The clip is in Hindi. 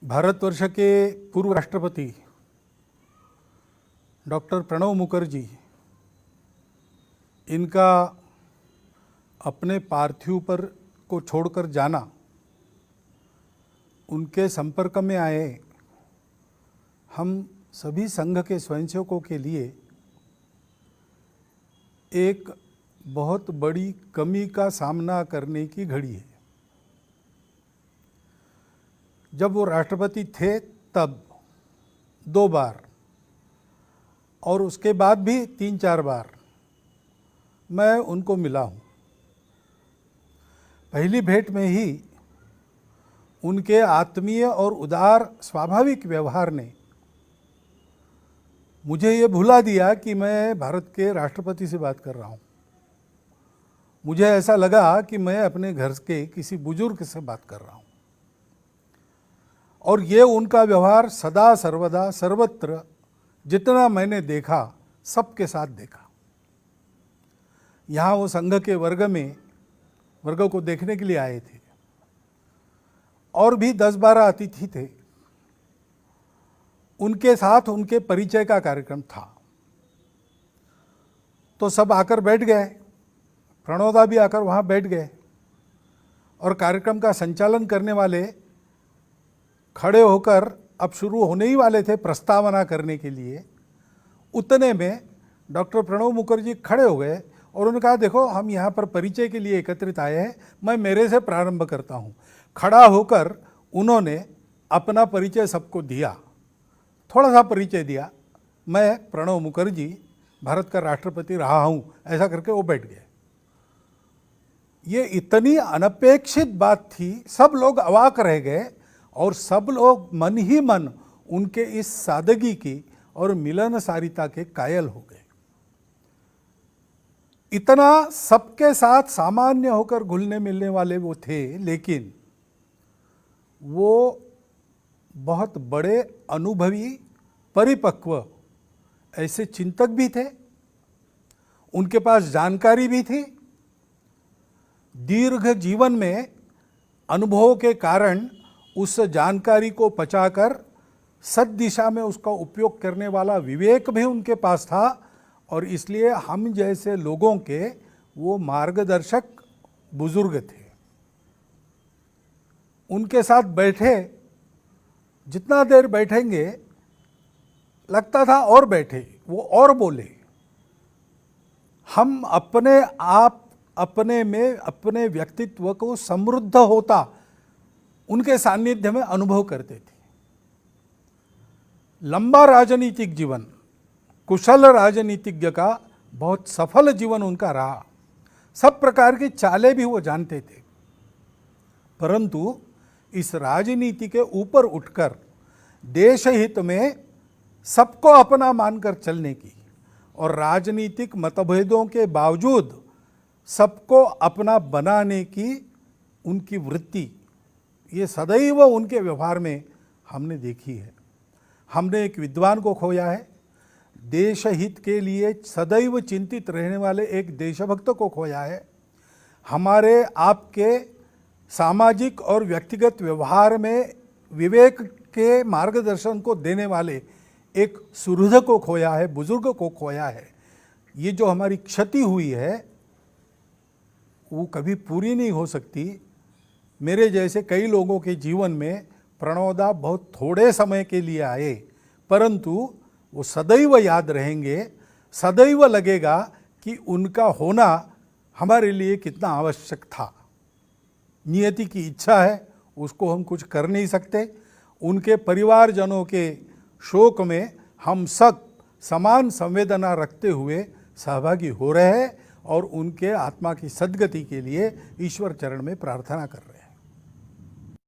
भारतवर्ष के पूर्व राष्ट्रपति डॉक्टर प्रणब मुखर्जी, इनका अपने पार्थिव पर को छोड़कर जाना, उनके संपर्क में आए हम सभी संघ के स्वयंसेवकों के लिए एक बहुत बड़ी कमी का सामना करने की घड़ी है। जब वो राष्ट्रपति थे तब 2 बार और उसके बाद भी 3-4 बार मैं उनको मिला हूँ। पहली भेंट में ही उनके आत्मीय और उदार स्वाभाविक व्यवहार ने मुझे ये भुला दिया कि मैं भारत के राष्ट्रपति से बात कर रहा हूँ। मुझे ऐसा लगा कि मैं अपने घर के किसी बुजुर्ग से बात कर रहा हूँ। और ये उनका व्यवहार सदा सर्वदा सर्वत्र जितना मैंने देखा सबके साथ देखा। यहाँ वो संघ के वर्ग को देखने के लिए आए थे और भी 10-12 अतिथि थे। उनके साथ उनके परिचय का कार्यक्रम था तो सब आकर बैठ गए। प्रणोदा भी आकर वहाँ बैठ गए और कार्यक्रम का संचालन करने वाले खड़े होकर अब शुरू होने ही वाले थे प्रस्तावना करने के लिए। उतने में डॉक्टर प्रणब मुखर्जी खड़े हो गए और उन्होंने कहा, देखो हम यहाँ पर परिचय के लिए एकत्रित आए हैं, मैं मेरे से प्रारंभ करता हूँ। खड़ा होकर उन्होंने अपना परिचय सबको दिया, थोड़ा सा परिचय दिया। मैं प्रणब मुखर्जी भारत का राष्ट्रपति रहा हूँ, ऐसा करके वो बैठ गए। ये इतनी अनपेक्षित बात थी, सब लोग अवाक रह गए और सब लोग मन ही मन उनके इस सादगी की और मिलनसारिता के कायल हो गए। इतना सबके साथ सामान्य होकर घुलने मिलने वाले वो थे, लेकिन वो बहुत बड़े अनुभवी परिपक्व ऐसे चिंतक भी थे। उनके पास जानकारी भी थी। दीर्घ जीवन में अनुभवों के कारण उस जानकारी को पचाकर सद्दिशा में उसका उपयोग करने वाला विवेक भी उनके पास था और इसलिए हम जैसे लोगों के वो मार्गदर्शक बुजुर्ग थे। उनके साथ बैठे, जितना देर बैठेंगे लगता था और बैठे, वो और बोले। हम अपने आप अपने में अपने व्यक्तित्व को समृद्ध होता उनके सानिध्य में अनुभव करते थे। लंबा राजनीतिक जीवन, कुशल राजनीतिज्ञ का बहुत सफल जीवन उनका रहा। सब प्रकार की चालें भी वो जानते थे, परंतु इस राजनीति के ऊपर उठकर देश हित में सबको अपना मानकर चलने की और राजनीतिक मतभेदों के बावजूद सबको अपना बनाने की उनकी वृत्ति, ये सदैव उनके व्यवहार में हमने देखी है। हमने एक विद्वान को खोया है, देश हित के लिए सदैव चिंतित रहने वाले एक देशभक्त को खोया है। हमारे आपके सामाजिक और व्यक्तिगत व्यवहार में विवेक के मार्गदर्शन को देने वाले एक सुहृद को खोया है, बुजुर्ग को खोया है। ये जो हमारी क्षति हुई है वो कभी पूरी नहीं हो सकती। मेरे जैसे कई लोगों के जीवन में प्रणोदा बहुत थोड़े समय के लिए आए, परंतु वो सदैव याद रहेंगे। सदैव लगेगा कि उनका होना हमारे लिए कितना आवश्यक था। नियति की इच्छा है, उसको हम कुछ कर नहीं सकते। उनके परिवारजनों के शोक में हम सब समान संवेदना रखते हुए सहभागी हो रहे हैं और उनके आत्मा की सद्गति के लिए ईश्वर चरण में प्रार्थना कर रहे हैं।